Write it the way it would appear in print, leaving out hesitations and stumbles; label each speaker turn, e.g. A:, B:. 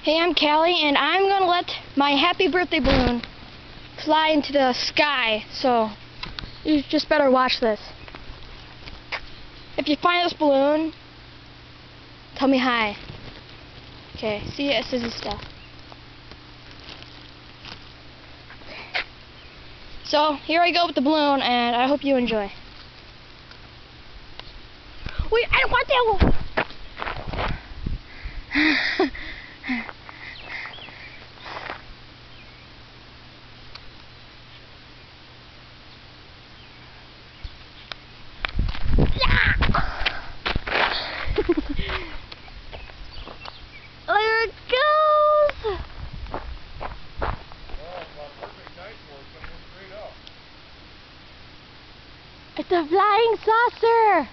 A: Hey, I'm Callie, and I'm going to let my happy birthday balloon fly into the sky, so you just better watch this. If you find this balloon, tell me hi. Okay, see ya, Sizzy stuff. So, here I go with the balloon, and I hope you enjoy. Wait, I don't want that one! There it goes! It's a flying saucer!